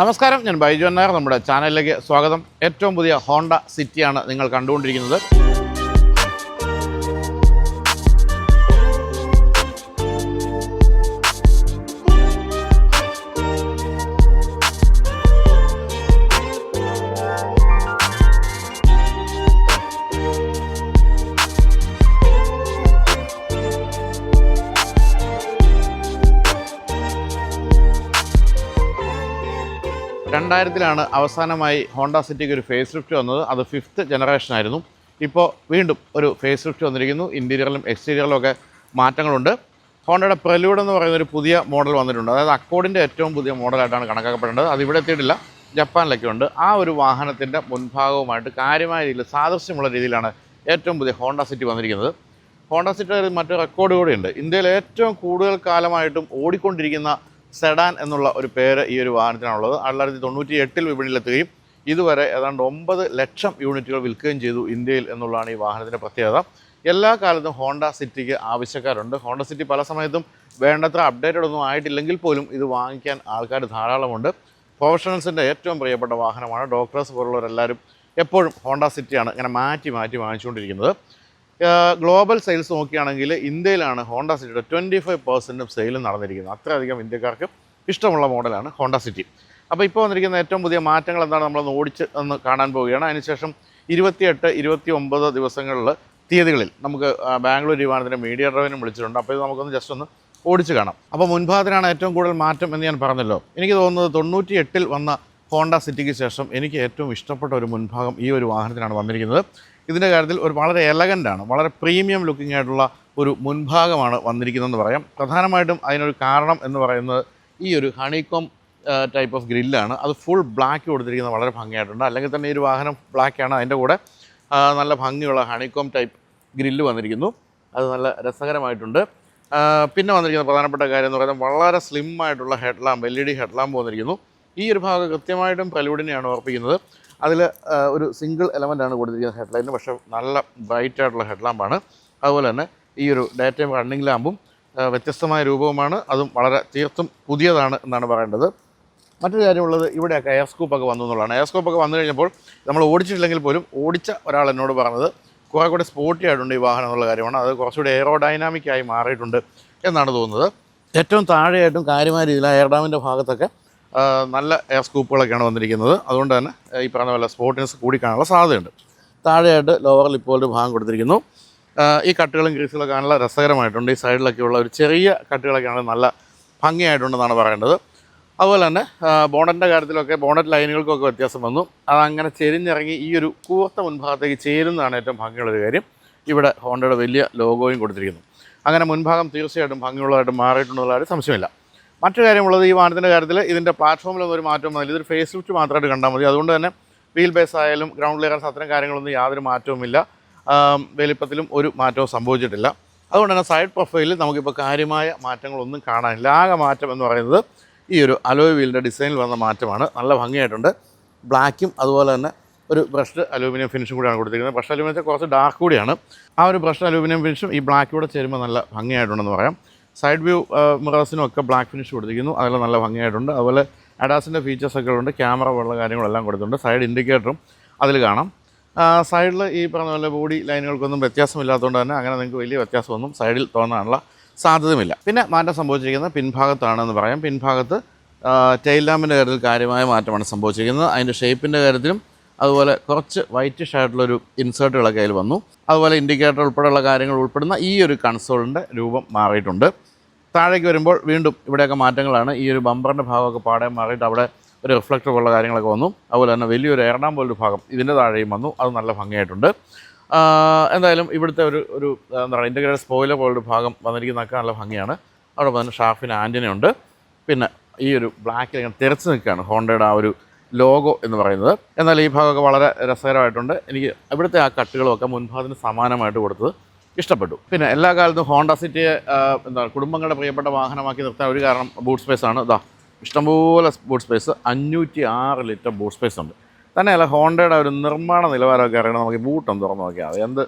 നമസ്കാരം, ഞാൻ ബൈജു നായർ. നമ്മുടെ ചാനലിലേക്ക് സ്വാഗതം. ഏറ്റവും പുതിയ ഹോണ്ട സിറ്റിയാണ് നിങ്ങൾ കണ്ടുകൊണ്ടിരിക്കുന്നത്. രണ്ടായിരത്തിലാണ് അവസാനമായി ഹോണ്ട സിറ്റിക്ക് ഒരു ഫേസ് ലിഫ്റ്റ് വന്നത്. അത് 5th ജനറേഷൻ ആയിരുന്നു. ഇപ്പോൾ വീണ്ടും ഒരു ഫേസ് ലിഫ്റ്റ് വന്നിരിക്കുന്നു. ഇൻറ്റീരിയറിലും എക്സ്റ്റീരിയറിലും ഒക്കെ മാറ്റങ്ങളുണ്ട്. ഹോണ്ടയുടെ പ്രെലൂഡ് എന്ന് പറയുന്ന ഒരു പുതിയ മോഡൽ വന്നിട്ടുണ്ട്. അതായത് അക്കോർഡിൻ്റെ ഏറ്റവും പുതിയ മോഡലായിട്ടാണ് കണക്കാക്കപ്പെടേണ്ടത്. അത് ഇവിടെ എത്തിയിട്ടില്ല, ജപ്പാനിലൊക്കെ ഉണ്ട്. ആ ഒരു വാഹനത്തിൻ്റെ മുൻഭാഗവുമായിട്ട് കാര്യമായ രീതിയിൽ സാദൃശ്യമുള്ള രീതിയിലാണ് ഏറ്റവും പുതിയ ഹോണ്ട സിറ്റി വന്നിരിക്കുന്നത്. ഹോണ്ട സിറ്റിയുടെ മറ്റൊരു റെക്കോർഡ് കൂടിയുണ്ട്. ഇന്ത്യയിൽ ഏറ്റവും കൂടുതൽ കാലമായിട്ടും ഓടിക്കൊണ്ടിരിക്കുന്ന സെഡാൻ എന്നുള്ള ഒരു പേര് ഈ ഒരു വാഹനത്തിനാണുള്ളത്. 1998 വിപണിയിലെത്തുകയും ഇതുവരെ ഏതാണ്ട് 9 ലക്ഷം യൂണിറ്റുകൾ വിൽക്കുകയും ചെയ്തു ഇന്ത്യയിൽ എന്നുള്ളതാണ് ഈ വാഹനത്തിൻ്റെ പ്രത്യേകത. എല്ലാ കാലത്തും ഹോണ്ട സിറ്റിക്ക് ആവശ്യക്കാരുണ്ട്. ഹോണ്ട സിറ്റി പല സമയത്തും വേണ്ടത്ര അപ്ഡേറ്റഡ് ഒന്നും ആയിട്ടില്ലെങ്കിൽ പോലും ഇത് വാങ്ങിക്കാൻ ആൾക്കാർ ധാരാളമുണ്ട്. പ്രൊഫഷണൽസിൻ്റെ ഏറ്റവും പ്രിയപ്പെട്ട വാഹനമാണ്. ഡോക്ടേഴ്സ് പോലുള്ളവരെല്ലാവരും എപ്പോഴും ഹോണ്ട സിറ്റിയാണ് ഇങ്ങനെ മാറ്റി വാങ്ങിച്ചുകൊണ്ടിരിക്കുന്നത്. ഗ്ലോബൽ സെയിൽസ് നോക്കുകയാണെങ്കിൽ ഇന്ത്യയിലാണ് ഹോണ്ട സിറ്റിയുടെ 25% സെയിലും നടന്നിരിക്കുന്നത്. അത്രയധികം ഇന്ത്യക്കാർക്ക് ഇഷ്ടമുള്ള മോഡലാണ് ഹോണ്ട സിറ്റി. അപ്പോൾ ഇപ്പോൾ വന്നിരിക്കുന്ന ഏറ്റവും പുതിയ മാറ്റങ്ങൾ എന്താണ് നമ്മളൊന്ന് ഓടിച്ച് ഒന്ന് കാണാൻ പോവുകയാണ്. അതിനുശേഷം 28, 29 ദിവസങ്ങളിൽ തീയതികളിൽ നമുക്ക് ബാംഗ്ലൂർ വിമാനത്തിൻ്റെ മീഡിയ ഡ്രൈവിനും വിളിച്ചിട്ടുണ്ട്. അപ്പോൾ ഇത് നമുക്കൊന്ന് ജസ്റ്റ് ഒന്ന് ഓടിച്ച് കാണാം. അപ്പോൾ മുൻഭാഗത്തിനാണ് ഏറ്റവും കൂടുതൽ മാറ്റം എന്ന് ഞാൻ പറഞ്ഞല്ലോ. എനിക്ക് തോന്നുന്നത് 98 വന്ന ഹോണ്ട സിറ്റിക്ക് ശേഷം എനിക്ക് ഏറ്റവും ഇഷ്ടപ്പെട്ട ഒരു മുൻഭാഗം ഈ ഒരു വാഹനത്തിനാണ് വന്നിരിക്കുന്നത്. ഇതിൻ്റെ കാര്യത്തിൽ ഒരു വളരെ എലഗൻ്റാണ്, വളരെ പ്രീമിയം ലുക്കിംഗ് ആയിട്ടുള്ള ഒരു മുൻഭാഗമാണ് വന്നിരിക്കുന്നതെന്ന് പറയാം. പ്രധാനമായിട്ടും അതിനൊരു കാരണം എന്ന് പറയുന്നത് ഈ ഒരു ഹണികോം ടൈപ്പ് ഓഫ് ഗ്രില്ലാണ്. അത് ഫുൾ ബ്ലാക്ക് കൊടുത്തിരിക്കുന്നത് വളരെ ഭംഗിയായിട്ടുണ്ട്. അല്ലെങ്കിൽ തന്നെ ഈ ഒരു വാഹനം ബ്ലാക്കാണ്, അതിൻ്റെ കൂടെ നല്ല ഭംഗിയുള്ള ഹണികോം ടൈപ്പ് ഗ്രില്ല് വന്നിരിക്കുന്നു. അത് നല്ല രസകരമായിട്ടുണ്ട്. പിന്നെ വന്നിരിക്കുന്ന പ്രധാനപ്പെട്ട കാര്യം എന്ന് പറയുന്നത് വളരെ സ്ലിം ആയിട്ടുള്ള head lamp, LED head lamp വന്നിരിക്കുന്നു. ഈ ഒരു ഭാഗം കൃത്യമായിട്ടും പ്രലൂഡിനെയാണ് ഓർപ്പിക്കുന്നത്. അതിൽ ഒരു സിംഗിൾ എലമെൻ്റാണ് കൊടുത്തിരിക്കുന്നത് ഹെഡ്ലൈറ്റിന്, പക്ഷേ നല്ല ബ്രൈറ്റ് ആയിട്ടുള്ള ഹെഡ് ലാമ്പാണ്. അതുപോലെ തന്നെ ഈ ഒരു ഡേ ടൈം റണ്ണിങ് ലാമ്പും വ്യത്യസ്തമായ രൂപവുമാണ്. അതും വളരെ തീർത്തും പുതിയതാണ് എന്നാണ് പറയേണ്ടത്. മറ്റൊരു കാര്യമുള്ളത്, ഇവിടെയൊക്കെ എയർ സ്കൂപ്പൊക്കെ വന്നു എന്നുള്ളതാണ്. എയർ സ്കൂപ്പൊക്കെ വന്നു കഴിഞ്ഞപ്പോൾ നമ്മൾ ഓടിച്ചിട്ടില്ലെങ്കിൽ പോലും ഓടിച്ച ഒരാൾ എന്നോട് പറഞ്ഞത് കുറേ കൂടെ സ്പോർട്ടി ആയിട്ടുണ്ട് ഈ വാഹനം എന്നുള്ള കാര്യമാണ്. അത് കുറച്ചുകൂടി എയറോഡൈനാമിക്കായി മാറിയിട്ടുണ്ട് എന്നാണ് തോന്നുന്നത്. ഏറ്റവും താഴെയായിട്ടും കാര്യമായ രീതിയിൽ എയർഡാമിൻ്റെ ഭാഗത്തൊക്കെ നല്ല എയർ സ്കൂപ്പുകളൊക്കെയാണ് വന്നിരിക്കുന്നത്. അതുകൊണ്ട് തന്നെ ഈ പറഞ്ഞ പോലെ സ്പോർട്ടിനെസ് കൂടിക്കാനുള്ള സാധ്യതയുണ്ട്. താഴെയായിട്ട് ലോവർ ലിപ്പോയുടെ ഭാഗം കൊടുത്തിരിക്കുന്നു. ഈ കട്ടുകളും ഗ്രീസുകളൊക്കെ നല്ല രസകരമായിട്ടുണ്ട്. ഈ സൈഡിലൊക്കെയുള്ള ഒരു ചെറിയ കട്ടുകളൊക്കെയാണ് നല്ല ഭംഗിയായിട്ടുണ്ടെന്നാണ് പറയേണ്ടത്. അതുപോലെ തന്നെ ബോണറ്റിൻ്റെ കാര്യത്തിലൊക്കെ ബോണറ്റ് ലൈനുകൾക്കൊക്കെ വ്യത്യാസം വന്നു. അതങ്ങനെ ചെരിഞ്ഞിറങ്ങി ഈ ഒരു കൂർത്ത മുൻഭാഗത്തേക്ക് ചേരുന്നതാണ് ഏറ്റവും ഭംഗിയുള്ളൊരു കാര്യം. ഇവിടെ ഹോണ്ടയുടെ വലിയ ലോഗോയും കൊടുത്തിരിക്കുന്നു. അങ്ങനെ മുൻഭാഗം തീർച്ചയായിട്ടും ഭംഗിയുള്ളതായിട്ട് മാറിയിട്ടുണ്ടെന്നുള്ള കാര്യം സംശയമില്ല. മറ്റു കാര്യമുള്ളത്, ഈ വാഹനത്തിൻ്റെ കാര്യത്തിൽ ഇതിൻ്റെ പ്ലാറ്റ്ഫോമിലൊന്നും ഒരു മാറ്റവും വന്നില്ല. ഇതൊരു ഫേസ് ലിഫ്റ്റ് മാത്രമായിട്ട് കണ്ടാൽ മതി. അതുകൊണ്ട് തന്നെ വീൽ ബേസ് ആയാലും ഗ്രൗണ്ട് ക്ലിയറൻസ് അത്തരം കാര്യങ്ങളൊന്നും യാതൊരു മാറ്റവുമില്ല. വലിപ്പത്തിലും ഒരു മാറ്റവും സംഭവിച്ചിട്ടില്ല. അതുകൊണ്ട് തന്നെ സൈഡ് പ്രൊഫൈലിൽ നമുക്കിപ്പോൾ കാര്യമായ മാറ്റങ്ങളൊന്നും കാണാനില്ല. ആകെ മാറ്റം എന്ന് പറയുന്നത് ഈ ഒരു അലോയ് വീലിൻ്റെ ഡിസൈനിൽ വന്ന മാറ്റമാണ്. നല്ല ഭംഗിയായിട്ടുണ്ട്. ബ്ലാക്കും അതുപോലെ തന്നെ ഒരു ബ്രഷ്ഡ് അലൂമിനിയം ഫിനിഷും കൂടിയാണ് കൊടുത്തിരിക്കുന്നത്. ബ്രഷ് അലൂമിനിയത്തെ കുറച്ച് ഡാർക്ക് കൂടിയാണ്. ആ ഒരു ബ്രഷ്ഡ് അലൂമിനിയം ഫിനിഷും ഈ ബ്ലാക്കിലൂടെ ചേരുമ്പോൾ നല്ല ഭംഗിയായിട്ടുണ്ടെന്ന് പറയാം. സൈഡ് വ്യൂ മിറേഴ്സിനും ഒക്കെ ബ്ലാക്ക് ഫിനിഷ് കൊടുത്തിരിക്കുന്നു. അതെല്ലാം നല്ല ഭംഗിയായിട്ടുണ്ട്. അതുപോലെ അഡാസിൻ്റെ ഫീച്ചേഴ്സൊക്കെ ഉണ്ട്. ക്യാമറ പോലുള്ള കാര്യങ്ങളെല്ലാം കൊടുത്തിട്ടുണ്ട്. സൈഡ് ഇൻഡിക്കേറ്ററും അതിൽ കാണാം. സൈഡിൽ ഈ പറഞ്ഞ പോലെ ബോഡി ലൈനുകൾക്കൊന്നും വ്യത്യാസമില്ലാത്തതുകൊണ്ട് തന്നെ അങ്ങനെ നിങ്ങൾക്ക് വലിയ വ്യത്യാസമൊന്നും സൈഡിൽ തോന്നാനുള്ള സാധ്യതയുമില്ല. പിന്നെ മാറ്റം സംഭവിച്ചിരിക്കുന്നത് പിൻഭാഗത്താണെന്ന് പറയാം. പിൻഭാഗത്ത് ടെയിൽ ലാമ്പിൻ്റെ കാര്യത്തിൽ കാര്യമായ മാറ്റമാണ് സംഭവിച്ചിരിക്കുന്നത്. അതിൻ്റെ ഷേപ്പിൻ്റെ കാര്യത്തിലും അതുപോലെ കുറച്ച് വൈറ്റിഷ് ആയിട്ടുള്ളൊരു ഇൻസേർട്ടുകളൊക്കെ അതിൽ വന്നു. അതുപോലെ ഇൻഡിക്കേറ്റർ ഉൾപ്പെടെയുള്ള കാര്യങ്ങൾ ഉൾപ്പെടുന്ന ഈ ഒരു കൺസോളിൻ്റെ രൂപം മാറിയിട്ടുണ്ട്. താഴേക്ക് വരുമ്പോൾ വീണ്ടും ഇവിടെയൊക്കെ മാറ്റങ്ങളാണ്. ഈ ഒരു ബമ്പറിൻ്റെ ഭാഗമൊക്കെ പാടെ മാറിയിട്ട് അവിടെ ഒരു റിഫ്ലക്ടർ പോലുള്ള കാര്യങ്ങളൊക്കെ വന്നു. അതുപോലെ തന്നെ വലിയൊരു എയർഡാം പോലൊരു ഭാഗം ഇതിൻ്റെ താഴെയും വന്നു. അത് നല്ല ഭംഗിയായിട്ടുണ്ട്. എന്തായാലും ഇവിടുത്തെ ഒരു എന്താ പറയുക, ഇൻ്റഗ്രേറ്റഡ് സ്പോയിലർ പോലൊരു ഭാഗം വന്നിരിക്കുന്നതൊക്കെ നല്ല ഭംഗിയാണ്. അവിടെ തന്നെ ഷാർഫിന് ആൻറ്റിനയുണ്ട്. പിന്നെ ഈ ഒരു ബ്ലാക്കിൽ ഇങ്ങനെ തെറിച്ച് നിൽക്കുകയാണ് ഹോണ്ടയുടെ ആ ഒരു ലോഗോ എന്ന് പറയുന്നത്. എന്നാൽ ഈ ഭാഗമൊക്കെ വളരെ രസകരമായിട്ടുണ്ട്. എനിക്ക് ഇവിടുത്തെ ആ കട്ടുകളുമൊക്കെ മുൻഭാഗത്തിന് സമാനമായിട്ട് കൊടുത്തത് ഇഷ്ടപ്പെട്ടു. പിന്നെ എല്ലാ കാലത്തും ഹോണ്ട സിറ്റിയെ കുടുംബങ്ങളുടെ പ്രിയപ്പെട്ട വാഹനമാക്കി നിർത്താൻ ഒരു കാരണം ബൂട്ട് സ്പേസാണ്. ഇഷ്ടംപോലെ boot space, 506 litre boot space ഉണ്ട്. തന്നെയല്ല, ഹോണ്ടയുടെ ഒരു നിർമ്മാണ നിലവാരമൊക്കെ അറിയണം. നമുക്ക് ബൂട്ടൊന്ന് തുറന്ന് നോക്കിയാൽ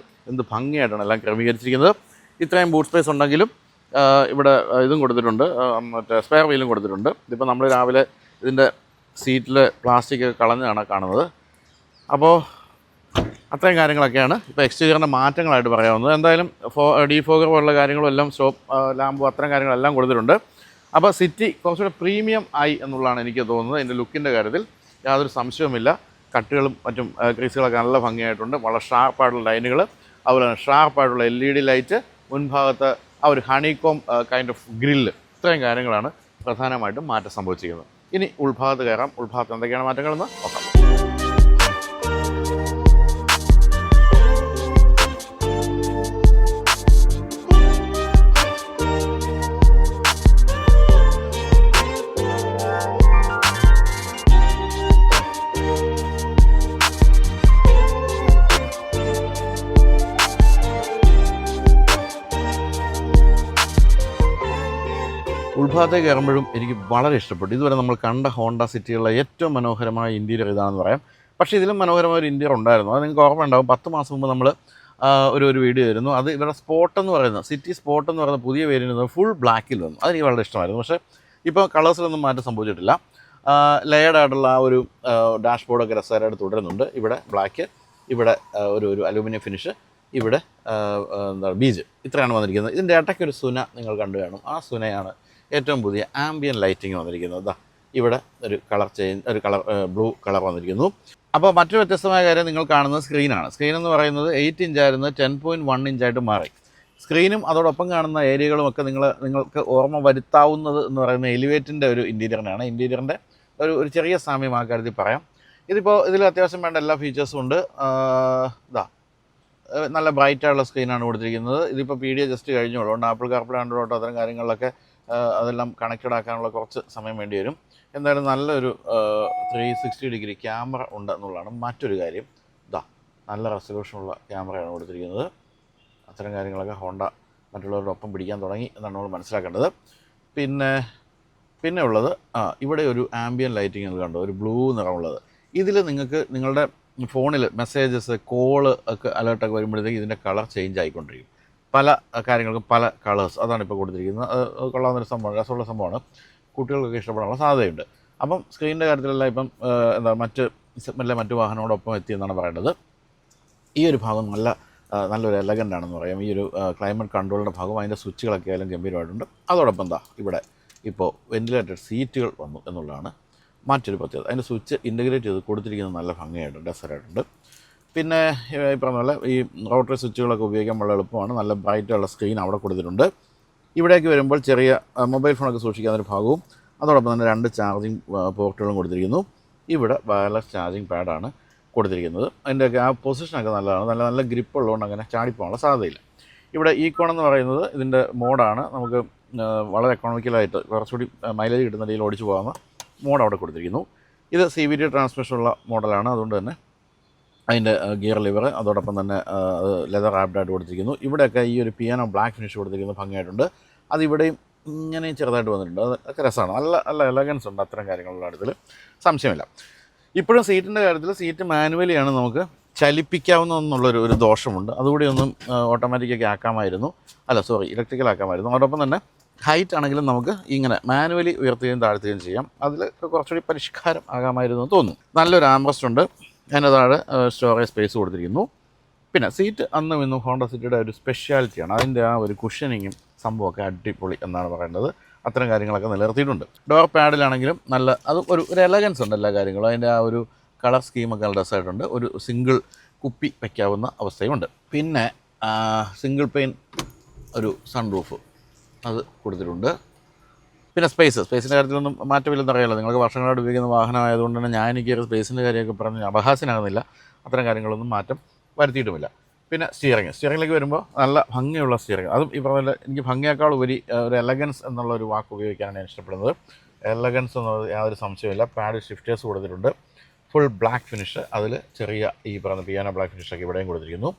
എന്ത് ഭംഗിയായിട്ടാണ് എല്ലാം ക്രമീകരിച്ചിരിക്കുന്നത്. ഇത്രയും ബൂട്ട് സ്പേസ് ഉണ്ടെങ്കിലും ഇവിടെ ഇതും കൊടുത്തിട്ടുണ്ട്, മറ്റേ സ്പെയർ വീലും കൊടുത്തിട്ടുണ്ട്. ഇതിപ്പോൾ നമ്മൾ രാവിലെ ഇതിൻ്റെ സീറ്റിൽ പ്ലാസ്റ്റിക് കളഞ്ഞാണ് കാണുന്നത്. അപ്പോൾ അത്രയും കാര്യങ്ങളൊക്കെയാണ് ഇപ്പോൾ എക്സ്റ്റീരിയറിൻ്റെ മാറ്റങ്ങളായിട്ട് പറയാവുന്നത്. എന്തായാലും ഡീഫോഗർ പോലുള്ള കാര്യങ്ങളും എല്ലാം സ്റ്റോപ്പ് ലാമ്പും അത്തരം കാര്യങ്ങളെല്ലാം കൊടുത്തിട്ടുണ്ട്. അപ്പോൾ സിറ്റി കുറച്ചുകൂടെ പ്രീമിയം ആയി എന്നുള്ളതാണ് എനിക്ക് തോന്നുന്നത്. എൻ്റെ ലുക്കിൻ്റെ കാര്യത്തിൽ യാതൊരു സംശയവുമില്ല. കട്ടുകളും മറ്റും ക്രീസുകളൊക്കെ നല്ല ഭംഗിയായിട്ടുണ്ട്. വളരെ ഷാർപ്പായിട്ടുള്ള ലൈനുകൾ, അതുപോലെ തന്നെ ഷാർപ്പായിട്ടുള്ള LED ലൈറ്റ്, മുൻഭാഗത്ത് ആ ഒരു ഹണികോം കൈൻഡ് ഓഫ് ഗ്രില്ല്, ഇത്രയും കാര്യങ്ങളാണ് പ്രധാനമായിട്ടും മാറ്റം സംഭവിച്ചിരിക്കുന്നത്. ഇനി ഉൾഭാഗത്ത് കയറാം. ഉൾഭാഗത്ത് എന്തൊക്കെയാണ് മാറ്റങ്ങളെന്ന് നോക്കാം. ഉൾഭാഗത്തേക്ക് കയറുമ്പോഴും എനിക്ക് വളരെ ഇഷ്ടപ്പെട്ടു. ഇതുവരെ നമ്മൾ കണ്ട ഹോണ്ട സിറ്റികളിലെ ഏറ്റവും മനോഹരമായ ഇൻറ്റീരിയർ ഇതാണെന്ന് പറയാം. പക്ഷേ ഇതിലും മനോഹരമായ ഒരു ഇൻറ്റീരിയർ ഉണ്ടായിരുന്നു. അത് നിങ്ങൾക്ക് ഓർമ്മ ഉണ്ടാകും. 10 മാസം മുമ്പ് നമ്മൾ ഒരു വീഡിയോ ആയിരുന്നു. അത് ഇവരുടെ സ്പോട്ട് എന്ന് പറയുന്നത്, സിറ്റി സ്പോട്ട് എന്ന് പറയുന്ന പുതിയ വേരിയൻ്റ് ഫുൾ ബ്ലാക്കിൽ വന്നു. അതെനിക്ക് വളരെ ഇഷ്ടമായിരുന്നു. പക്ഷേ ഇപ്പോൾ കളേഴ്സിലൊന്നും മാറ്റം സംഭവിച്ചിട്ടില്ല. ലെയർഡ് ആയിട്ടുള്ള ആ ഒരു ഡാഷ്ബോർഡൊക്കെ രസകരമായിട്ട് തുടരുന്നുണ്ട്. ഇവിടെ ബ്ലാക്ക്, ഇവിടെ ഒരു അലൂമിനിയം ഫിനിഷ്, ഇവിടെ എന്താണ് ബീജ്, ഇത്രയാണ് വന്നിരിക്കുന്നത്. ഇതിൻ്റെ ഇടയ്ക്കൊരു സുന നിങ്ങൾ കണ്ടു കാണും. ആ സുനയാണ് ഏറ്റവും പുതിയ ആംബിയൻ ലൈറ്റിങ് വന്നിരിക്കുന്നത്. ഇവിടെ ഒരു കളർ ബ്ലൂ കളർ വന്നിരിക്കുന്നു. അപ്പോൾ മറ്റൊരു വ്യത്യസ്തമായ കാര്യം നിങ്ങൾ കാണുന്നത് സ്ക്രീനാണ്. സ്ക്രീൻ എന്ന് പറയുന്നത് 8 ഇഞ്ചായിരുന്നു, 10.1 ഇഞ്ചായിട്ട് മാറി. സ്ക്രീനും അതോടൊപ്പം കാണുന്ന ഏരിയകളും ഒക്കെ നിങ്ങൾക്ക് ഓർമ്മ വരുത്താവുന്നത് എന്ന് പറയുന്ന എലിവേറ്റിൻ്റെ ഒരു ഇൻറ്റീരിയറിനാണ്. ഇൻറ്റീരിയറിൻ്റെ ഒരു ചെറിയ സാമ്യം ആ കാര്യത്തിൽ പറയാം. ഇതിൽ അത്യാവശ്യം വേണ്ട എല്ലാ ഫീച്ചേഴ്സും ഉണ്ട്. നല്ല ബ്രൈറ്റായിട്ടുള്ള സ്ക്രീനാണ് കൊടുത്തിരിക്കുന്നത്. ഇതിപ്പോൾ PDA ജസ്റ്റ് കഴിഞ്ഞോളൂ. അതുകൊണ്ട് ആപ്പിൾ കാർപ്ലേ, ആൻഡ്രോയിഡ് ഓട്ടോ അത്തരം കാര്യങ്ങളിലൊക്കെ അതെല്ലാം കണക്റ്റഡ് ആക്കാനുള്ള കുറച്ച് സമയം വേണ്ടി വരും. എന്തായാലും നല്ലൊരു 360 ഡിഗ്രി ക്യാമറ ഉണ്ട് എന്നുള്ളതാണ് മറ്റൊരു കാര്യം. നല്ല റെസൊല്യൂഷനുള്ള ക്യാമറയാണ് കൊടുത്തിരിക്കുന്നത്. അത്തരം കാര്യങ്ങളൊക്കെ ഹോണ്ട മറ്റുള്ളവരുടെ ഒപ്പം പിടിക്കാൻ തുടങ്ങി എന്നാണ് നമ്മൾ മനസ്സിലാക്കേണ്ടത്. പിന്നെ ഉള്ളത് ഇവിടെ ഒരു ആംബിയൻ ലൈറ്റിംഗ് കണ്ടോ, ഒരു ബ്ലൂ നിറമുള്ളത്. ഇതിൽ നിങ്ങൾക്ക് നിങ്ങളുടെ ഫോണിൽ മെസ്സേജസ്, കോള് ഒക്കെ അലേർട്ടൊക്കെ വരുമ്പോഴത്തേക്ക് ഇതിൻ്റെ കളർ ചേഞ്ച് ആയിക്കൊണ്ടിരിക്കും. പല കാര്യങ്ങൾക്കും പല കളേഴ്സ്, അതാണ് ഇപ്പോൾ കൊടുത്തിരിക്കുന്നത്. അത് കൊള്ളാവുന്നൊരു സംഭവമാണ്, രസമുള്ള സംഭവമാണ്. കുട്ടികൾക്കൊക്കെ ഇഷ്ടപ്പെടാനുള്ള സാധ്യതയുണ്ട്. അപ്പം സ്ക്രീനിൻ്റെ കാര്യത്തിലെല്ലാം ഇപ്പം മറ്റ് വാഹനങ്ങളോടൊപ്പം എത്തിയെന്നാണ് പറയേണ്ടത്. ഈ ഒരു ഭാഗം നല്ലൊരു എലഗൻ്റ് ആണെന്ന് പറയാം. ഈ ഒരു ക്ലൈമറ്റ് കൺട്രോളിൻ്റെ ഭാഗം, അതിൻ്റെ സ്വിച്ചുകളൊക്കെ ആയാലും ഗംഭീരമായിട്ടുണ്ട്. അതോടൊപ്പം ഇവിടെ ഇപ്പോൾ വെന്റിലേറ്റഡ് സീറ്റുകൾ വന്നു എന്നുള്ളതാണ് മറ്റൊരു പ്രത്യേകത. അതിൻ്റെ സ്വിച്ച് ഇൻ്റഗ്രേറ്റ് ചെയ്ത് കൊടുത്തിരിക്കുന്നത് നല്ല ഭംഗിയായിട്ടുണ്ട്, രസകരമായിട്ടുണ്ട്. പിന്നെ ഈ പറഞ്ഞ പോലെ ഈ റോട്ടറി സ്വിച്ചുകളൊക്കെ ഉപയോഗിക്കാൻ വളരെ എളുപ്പമാണ്. നല്ല ബ്രൈറ്റുള്ള സ്ക്രീൻ അവിടെ കൊടുത്തിട്ടുണ്ട്. ഇവിടേക്ക് വരുമ്പോൾ ചെറിയ മൊബൈൽ ഫോണൊക്കെ സൂക്ഷിക്കാനൊരു ഭാഗവും അതോടൊപ്പം തന്നെ 2 ചാർജിങ് പോർട്ടുകളും കൊടുത്തിരിക്കുന്നു. ഇവിടെ വയർലെസ് ചാർജിങ് പാഡാണ് കൊടുത്തിരിക്കുന്നത്. അതിൻ്റെയൊക്കെ ആ പൊസിഷനൊക്കെ നല്ലതാണ്. നല്ല ഗ്രിപ്പ് ഉള്ളതുകൊണ്ട് അങ്ങനെ ചാടിപ്പോകാനുള്ള സാധ്യതയില്ല. ഇവിടെ ഈക്കോൺ എന്ന് പറയുന്നത് ഇതിൻ്റെ മോഡാണ്. നമുക്ക് വളരെ എക്കണോമിക്കലായിട്ട് കുറച്ചുകൂടി മൈലേജ് കിട്ടുന്ന രീതിയിൽ ഓടിച്ചു പോകാവുന്ന മോഡ് അവിടെ കൊടുത്തിരിക്കുന്നു. ഇത് CVT ട്രാൻസ്മിഷനുള്ള മോഡലാണ്. അതുകൊണ്ട് തന്നെ അതിൻ്റെ ഗിയർ ലിവർ അതോടൊപ്പം തന്നെ ലെതർ റാപ്ഡായിട്ട് കൊടുത്തിരിക്കുന്നു. ഇവിടെയൊക്കെ ഈ ഒരു പിയാനോ ബ്ലാക്ക് ഫിനിഷ് കൊടുത്തിരിക്കുന്നത് ഭംഗിയായിട്ടുണ്ട്. അതിവിടെയും ഇങ്ങനെയും ചെറുതായിട്ട് വന്നിട്ടുണ്ട്. അതൊക്കെ രസമാണ്. നല്ല എലഗൻസ് ഉണ്ട് അത്തരം കാര്യങ്ങളുള്ള കാര്യത്തിൽ സംശയമില്ല. ഇപ്പോഴും സീറ്റിൻ്റെ കാര്യത്തിൽ സീറ്റ് മാനുവലിയാണ് നമുക്ക് ചലിപ്പിക്കാവുന്നതെന്നുള്ളൊരു ദോഷമുണ്ട്. അതുകൂടി ഒന്നും ഓട്ടോമാറ്റിക്കൊക്കെ ആക്കാമായിരുന്നു. ഇലക്ട്രിക്കൽ ആക്കാമായിരുന്നു. അതോടൊപ്പം തന്നെ ഹൈറ്റ് ആണെങ്കിലും നമുക്ക് ഇങ്ങനെ മാനുവലി ഉയർത്തുകയും താഴ്ത്തുകയും ചെയ്യാം. അതിൽ കുറച്ചുകൂടി പരിഷ്കാരം ആകാമായിരുന്നു എന്ന് തോന്നുന്നു. നല്ലൊരു ആംറസ്റ്റ് ഉണ്ട്. അതിൻ്റെ താഴെ സ്റ്റോറേജ് സ്പേസ് കൊടുത്തിരിക്കുന്നു. പിന്നെ സീറ്റ് അന്നും ഇന്നും ഹോണ്ട സിറ്റിയുടെ ഒരു സ്പെഷ്യാലിറ്റിയാണ്. അതിൻ്റെ ആ ഒരു കുഷനിങ്ങും സംഭവമൊക്കെ അടിപൊളി എന്നാണ് പറയേണ്ടത്. അത്തരം കാര്യങ്ങളൊക്കെ നിലനിർത്തിയിട്ടുണ്ട്. ഡോർ പാഡിലാണെങ്കിലും അതും ഒരു എലഗൻസ് ഉണ്ട് എല്ലാ കാര്യങ്ങളും. അതിൻ്റെ ആ ഒരു കളർ സ്കീമൊക്കെ നല്ല രസമായിട്ടുണ്ട്. ഒരു സിംഗിൾ കുപ്പി വയ്ക്കാവുന്ന അവസ്ഥയുമുണ്ട്. പിന്നെ സിംഗിൾ പെയിൻ ഒരു സൺറൂഫ് അത് കൊടുത്തിട്ടുണ്ട്. പിന്നെ സ്പേസിൻ്റെ കാര്യത്തിലൊന്നും മാറ്റമില്ലെന്ന് അറിയാമല്ലോ. നിങ്ങൾക്ക് വർഷങ്ങളായിട്ട് ഉപയോഗിക്കുന്ന വാഹനമായതുകൊണ്ട് തന്നെ എനിക്ക് സ്പേസിൻ്റെ കാര്യമൊക്കെ പറഞ്ഞ് അപഹാസ്യനാകുന്നില്ല. അത്തരം കാര്യങ്ങളൊന്നും മാറ്റം വരുത്തിയിട്ടുമില്ല. പിന്നെ സ്റ്റിയറിങ്ങിലേക്ക് വരുമ്പോൾ നല്ല ഭംഗിയുള്ള സ്റ്റിയറിങ്. അതും ഈ പറഞ്ഞ എനിക്ക് ഭംഗിയേക്കാൾ ഉപരി ഒരു എലഗൻസ് എന്നുള്ള ഒരു വാക്ക് ഉപയോഗിക്കാനാണ് ഞാൻ ഇഷ്ടപ്പെടുന്നത്. എലഗൻസ് എന്നുള്ളത് യാതൊരു സംശയമില്ല. പാഡ് ഷിഫ്റ്റേഴ്സ് കൊടുത്തിട്ടുണ്ട്. ഫുൾ ബ്ലാക്ക് ഫിനിഷ്, അതിൽ ചെറിയ ഈ പറഞ്ഞ പിയാനോ ബ്ലാക്ക് ഫിനിഷൊക്കെ ഇവിടെയും കൊടുത്തിരിക്കുന്നു.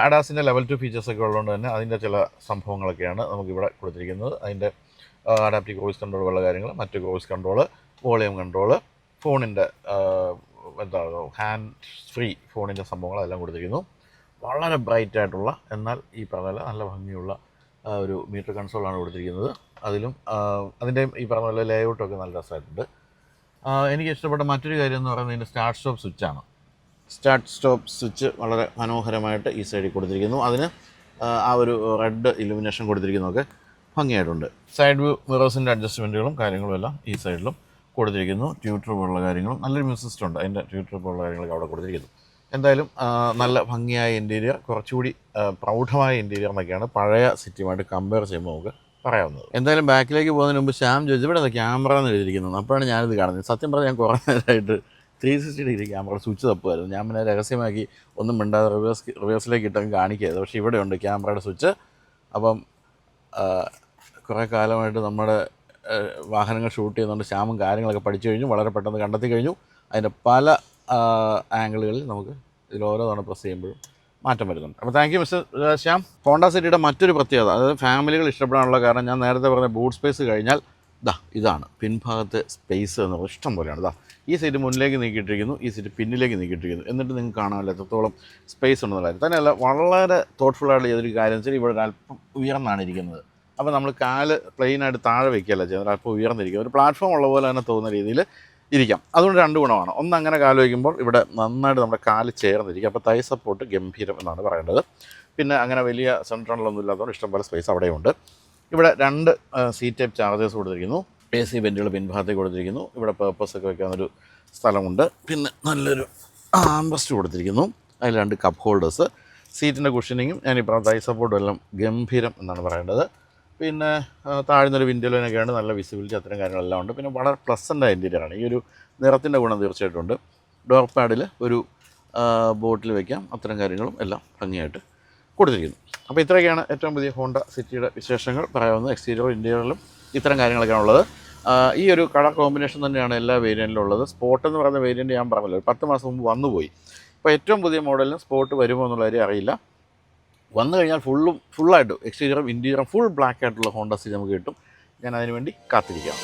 അഡാസിൻ്റെ ലെവൽ 2 ഫീച്ചേഴ്സൊക്കെ ഉള്ളതുകൊണ്ട് തന്നെ അതിൻ്റെ ചില സംഭവങ്ങളൊക്കെയാണ് നമുക്കിവിടെ കൊടുത്തിരിക്കുന്നത്. അതിൻ്റെ അഡാപ്റ്റീവ് ക്രൂയിസ് കൺട്രോൾ ഉള്ള കാര്യങ്ങൾ, മറ്റ് ക്രൂയിസ് കൺട്രോൾ, വോളിയം കൺട്രോൾ, ഫോണിൻ്റെ ഹാൻഡ് ഫ്രീ ഫോണിൻ്റെ സംഭവങ്ങൾ അതെല്ലാം കൊടുത്തിരിക്കുന്നു. വളരെ ബ്രൈറ്റായിട്ടുള്ള എന്നാൽ ഈ പറഞ്ഞ നല്ല ഭംഗിയുള്ള ഒരു മീറ്റർ കൺസോളാണ് കൊടുത്തിരിക്കുന്നത്. അതിലും അതിൻ്റെ ഈ പറഞ്ഞ പോലെ ലേഔട്ടൊക്കെ നല്ല രസമായിട്ടുണ്ട്. എനിക്ക് ഇഷ്ടപ്പെട്ട മറ്റൊരു കാര്യം എന്ന് പറയുന്നത് ഇതിൻ്റെ സ്റ്റാർട്ട് സ്റ്റോപ്പ് സ്വിച്ചാണ്. സ്റ്റാർട്ട് സ്റ്റോപ്പ് സ്വിച്ച് വളരെ മനോഹരമായിട്ട് ഈ സൈഡിൽ കൊടുത്തിരിക്കുന്നു. അതിന് ആ ഒരു റെഡ് ഇലുമിനേഷൻ കൊടുത്തിരിക്കുന്നതൊക്കെ ഭംഗിയായിട്ടുണ്ട്. സൈഡ് വ്യൂ മിറേഴ്സിൻ്റെ അഡ്ജസ്റ്റ്മെൻറ്റുകളും കാര്യങ്ങളും എല്ലാം ഈ സൈഡിലും കൊടുത്തിരിക്കുന്നു. ട്യൂട്ടർ പോലുള്ള കാര്യങ്ങളും നല്ലൊരു മ്യൂസിക് സിസ്റ്റം ഉണ്ട്, അതിൻ്റെ ട്യൂട്ടർ പോലുള്ള കാര്യങ്ങളൊക്കെ അവിടെ കൊടുത്തിരിക്കുന്നു. എന്തായാലും നല്ല ഭംഗിയായ ഇൻറ്റീരിയർ, കുറച്ചുകൂടി പ്രൗഢമായ ഇൻറ്റീരിയർ എന്നൊക്കെയാണ് പഴയ സിറ്റിയുമായിട്ട് കമ്പയർ ചെയ്യുമ്പോൾ നമുക്ക് പറയാവുന്നത്. എന്തായാലും ബാക്കിലേക്ക് പോകുന്നതിന് മുമ്പ് ശ്യാം ചോദിച്ചു ഇവിടെ ക്യാമറ എന്ന് എഴുതിയിരിക്കുന്നത്. അപ്പോഴാണ് ഞാനിത് കാണുന്നത്. സത്യം പറഞ്ഞാൽ ഞാൻ കുറേ നേരമായിട്ട് 360 ഡിഗ്രി ക്യാമറ സ്വിച്ച് തപ്പുമായിരുന്നു. ഞാൻ പിന്നെ രഹസ്യമാക്കി ഒന്നും മിണ്ടാതെ റിവേഴ്സിലേക്ക് ഇട്ടങ്ങ് കാണിക്കരുത്. പക്ഷേ ഇവിടെയുണ്ട് ക്യാമറയുടെ സ്വിച്ച്. അപ്പം കുറേ കാലമായിട്ട് നമ്മുടെ വാഹനങ്ങൾ ഷൂട്ട് ചെയ്യുന്നതുകൊണ്ട് ശ്യാമും കാര്യങ്ങളൊക്കെ പഠിച്ചു കഴിഞ്ഞു, വളരെ പെട്ടെന്ന് കണ്ടെത്തി കഴിഞ്ഞു. അതിൻ്റെ പല ആംഗിളുകളിൽ നമുക്ക് ഇതിൽ ഓരോ തവണ പ്രസ് ചെയ്യുമ്പോഴും മാറ്റം വരുന്നുണ്ട്. അപ്പോൾ thank you mister Shyam. Honda സിറ്റിയുടെ മറ്റൊരു പ്രത്യേകത, അതായത് ഫാമിലികൾ ഇഷ്ടപ്പെടാനുള്ള കാരണം ഞാൻ നേരത്തെ പറഞ്ഞ ബൂട്ട് സ്പേസ് കഴിഞ്ഞാൽ ഇതാണ് പിൻഭാഗത്തെ സ്പേസ് എന്ന് പറയുന്നത് ഇഷ്ടം പോലെയാണ്. ഈ സീറ്റ് മുന്നിലേക്ക് നീക്കിയിട്ടിരിക്കുന്നു, ഈ സീറ്റ് പിന്നിലേക്ക് നീക്കിയിട്ടിരിക്കുന്നു. എന്നിട്ട് നിങ്ങൾക്ക് കാണാമല്ലോ എത്രത്തോളം സ്പേസ് ഉണ്ടെന്നുള്ള കാര്യം. തന്നെയല്ല വളരെ തോട്ട്ഫുള്ളായിട്ട് ചെയ്തൊരു കാര്യം വെച്ചാൽ ഇവിടെ ഒരു അല്പം ഉയർന്നാണ് ഇരിക്കുന്നത്. അപ്പോൾ നമ്മൾ കാല് പ്ലെയിനായിട്ട് താഴെ വയ്ക്കുകയല്ല ചെയ്യുന്നത്, അല്പം ഉയർന്നിരിക്കും. ഒരു പ്ലാറ്റ്ഫോം ഉള്ള പോലെ തന്നെ തോന്നുന്ന രീതിയിൽ ഇരിക്കാം. അതുകൊണ്ട് 2 ഗുണമാണ്. ഒന്ന്, അങ്ങനെ കാല് വയ്ക്കുമ്പോൾ ഇവിടെ നന്നായിട്ട് നമ്മുടെ കാല് ചേർന്നിരിക്കും. അപ്പോൾ തൈ സപ്പോർട്ട് ഗംഭീരം എന്നാണ് പറയേണ്ടത്. പിന്നെ അങ്ങനെ വലിയ സെൻട്രലൊന്നും ഇല്ലാത്തതുകൊണ്ട് ഇഷ്ടംപോലെ സ്പേസ് അവിടെയുണ്ട്. ഇവിടെ 2 സീറ്റ് ടൈപ്പ് ചാർജേഴ്സ് കൊടുത്തിരിക്കുന്നു. AC വെൻറ്റുകൾ പിൻഭാഗത്തേക്ക് കൊടുത്തിരിക്കുന്നു. ഇവിടെ പേർപ്പസൊക്കെ വയ്ക്കാവുന്നൊരു സ്ഥലമുണ്ട്. പിന്നെ നല്ലൊരു ആംബസ്റ്റ് കൊടുത്തിരിക്കുന്നു. അതിൽ 2 കപ്പ് ഹോൾഡേഴ്സ്. സീറ്റിൻ്റെ കുഷനിങ്ങും ഞാനിപ്പോൾ തൈ സപ്പോർട്ടും എല്ലാം ഗംഭീരം എന്നാണ് പറയേണ്ടത്. പിന്നെ താഴ്ന്നൊരു വിൻഡോയിലൊക്കെയാണ്, നല്ല വിസിബിലിറ്റി, അത്തരം കാര്യങ്ങളെല്ലാം ഉണ്ട്. പിന്നെ വളരെ പ്ലസൻ്റായ ഇൻറ്റീരിയറാണ്. ഈ ഒരു നിറത്തിൻ്റെ ഗുണം തീർച്ചയായിട്ടും ഉണ്ട്. ഡോർ പാഡിൽ ഒരു ബോട്ടിൽ വയ്ക്കാം, അത്തരം കാര്യങ്ങളും എല്ലാം ഭംഗിയായിട്ട് കൊടുത്തിരിക്കുന്നു. അപ്പോൾ ഇത്രയൊക്കെയാണ് ഏറ്റവും പുതിയ ഹോണ്ട സിറ്റിയുടെ വിശേഷങ്ങൾ പറയാവുന്നത്. എക്സ്റ്റീരിയറും ഇൻറ്റീരിയറിലും ഇത്തരം കാര്യങ്ങളൊക്കെയാണ് ഉള്ളത്. ഈ ഒരു കളർ കോമ്പിനേഷൻ തന്നെയാണ് എല്ലാ വേരിയൻറ്റിലും ഉള്ളത്. സ്പോട്ട് എന്ന് പറയുന്ന വേരിയൻറ്റ് ഞാൻ പറഞ്ഞല്ലോ 10 മാസം മുമ്പ് വന്നുപോയി. ഇപ്പോൾ ഏറ്റവും പുതിയ മോഡലിന് സ്പോട്ട് വരുമോ എന്നുള്ള കാര്യം അറിയില്ല. വന്നു കഴിഞ്ഞാൽ ഫുള്ളായിട്ട് എക്സ്റ്റീരിയറും ഇൻറ്റീരിയറും ഫുൾ ബ്ലാക്ക് ആയിട്ടുള്ള ഹോണ്ട സിറ്റി നമുക്ക് കിട്ടും. ഞാൻ അതിന് വേണ്ടി കാത്തിരിക്കാം.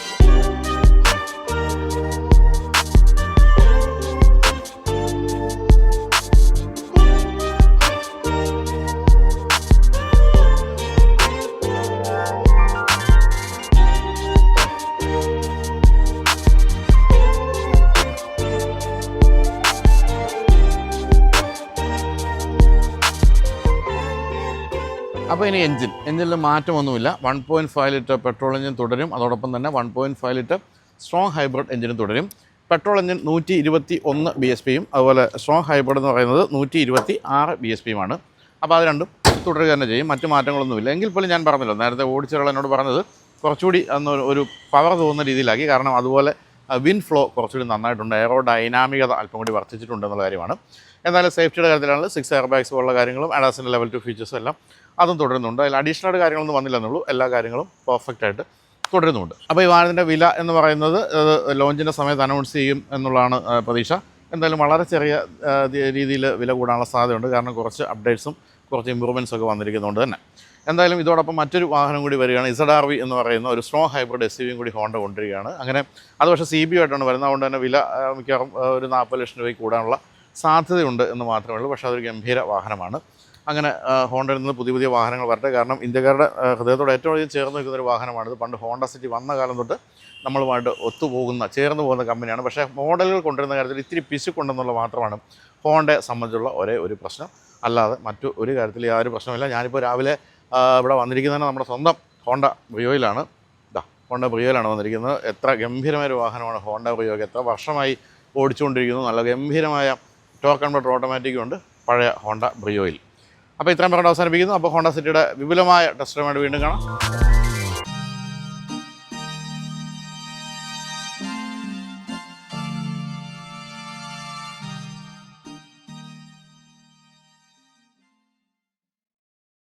അപ്പോൾ ഇനി എഞ്ചിനിൽ മാറ്റമൊന്നുമില്ല. 1.5 ലിറ്റർ പെട്രോൾ എഞ്ചിൻ തുടരും. അതോടൊപ്പം തന്നെ 1.5 ലിറ്റർ സ്ട്രോങ് ഹൈബ്രിഡ് എഞ്ചിനും തുടരും. പെട്രോൾ എഞ്ചിൻ 121 bhp അതുപോലെ സ്ട്രോങ് ഹൈബ്രിഡ് എന്ന് പറയുന്നത് 126 bhp അപ്പോൾ അത് രണ്ടും തുടരുക തന്നെ ചെയ്യും. മറ്റു മാറ്റങ്ങളൊന്നുമില്ല. എങ്കിൽ പോലും ഞാൻ പറഞ്ഞല്ലോ, നേരത്തെ ഓടിച്ചൊരാൾ എന്നോട് പറഞ്ഞത് കുറച്ചുകൂടി ഒരു പവർ തോന്നുന്ന രീതിയിലാക്കി. കാരണം അതുപോലെ വിൻഡ് ഫ്ലോ കുറച്ചുകൂടി നന്നായിട്ടുണ്ട്, എയറോ ഡൈനാമികത അല്പം കൂടി വർദ്ധിച്ചിട്ടുണ്ടെന്നുള്ള കാര്യമാണ്. എന്നാലും സേഫ്റ്റിയുടെ കാര്യത്തിലാണ് 6 എയർ ബാഗ്സ് പോലുള്ള കാര്യങ്ങളും ADASൻ്റെ ലെവൽ 2 ഫീച്ചേഴ്സും എല്ലാം അതും തുടരുന്നുണ്ട്. അതിൽ അഡീഷണൽ കാര്യങ്ങളൊന്നും വന്നില്ലെന്നുള്ളൂ, എല്ലാ കാര്യങ്ങളും പെർഫെക്റ്റായിട്ട് തുടരുന്നുണ്ട്. അപ്പോൾ ഈ വാഹനത്തിൻ്റെ വില എന്ന് പറയുന്നത് ലോഞ്ചിൻ്റെ സമയത്ത് അനൗൺസ് ചെയ്യും എന്നുള്ളതാണ് പ്രതീക്ഷ. എന്തായാലും വളരെ ചെറിയ രീതിയിൽ വില കൂടാനുള്ള സാധ്യതയുണ്ട്. കാരണം കുറച്ച് അപ്ഡേറ്റ്സും കുറച്ച് ഇമ്പ്രൂവ്മെൻറ്റ്സ് ഒക്കെ വന്നിരിക്കുന്നതുകൊണ്ട് തന്നെ. എന്തായാലും ഇതോടൊപ്പം മറ്റൊരു വാഹനം കൂടി വരികയാണ്. ZR-V എന്ന് പറയുന്ന ഒരു സ്ട്രോങ് ഹൈബ്രിഡ് SUV കൂടി ഹോണ്ട കൊണ്ടുവരികയാണ്. അങ്ങനെ അത് പക്ഷേ CB ആയിട്ടാണ് വരുന്നത്. അതുകൊണ്ട് തന്നെ വില മിക്കവാറും ഒരു 40 ലക്ഷം രൂപയ്ക്ക് കൂടാനുള്ള സാധ്യതയുണ്ട് എന്ന് മാത്രമേ ഉള്ളൂ. പക്ഷേ അതൊരു ഗംഭീര വാഹനമാണ്. അങ്ങനെ ഹോണ്ടയിൽ നിന്ന് പുതിയ വാഹനങ്ങൾ വരട്ടെ. കാരണം ഇന്ത്യക്കാരുടെ ഹൃദയത്തോട് ഏറ്റവും അധികം ചേർന്ന് നിൽക്കുന്നൊരു വാഹനമാണിത്. പണ്ട് ഹോണ്ട സിറ്റി വന്ന കാലം തൊട്ട് നമ്മളുമായിട്ട് ചേർന്ന് പോകുന്ന കമ്പനിയാണ്. പക്ഷേ മോഡലുകൾ കൊണ്ടുവരുന്ന കാര്യത്തിൽ ഇത്തിരി പിശുക്കുണ്ടെന്നുള്ള മാത്രമാണ് ഹോണ്ടയെ സംബന്ധിച്ചുള്ള ഒരേ ഒരു പ്രശ്നം. അല്ലാതെ മറ്റു ഒരു കാര്യത്തിൽ യാതൊരു പ്രശ്നമില്ല. ഞാനിപ്പോൾ രാവിലെ ഇവിടെ വന്നിരിക്കുന്നതിന് നമ്മുടെ സ്വന്തം ഹോണ്ട ബ്രിയോയിലാണ്. ഹോണ്ട ബ്രിയോയിലാണ് വന്നിരിക്കുന്നത്. എത്ര ഗംഭീരമായൊരു വാഹനമാണ് ഹോണ്ട ബ്രിയോ. എത്ര വർഷമായി ഓടിച്ചുകൊണ്ടിരിക്കുന്നു. നല്ല ഗംഭീരമായ ടോർക്ക് കൺവെർട്ടർ ഓട്ടോമാറ്റിക്കും ഉണ്ട് പഴയ ഹോണ്ട ബ്രിയോയിൽ. അപ്പോൾ ഇത്രയും പറഞ്ഞ് അവസാനിപ്പിക്കുന്നു. അപ്പോൾ ഹോണ്ട സിറ്റിയുടെ വിപുലമായ ടെസ്റ്റ് ഡ്രൈവായിട്ട് വീണ്ടും കാണാം.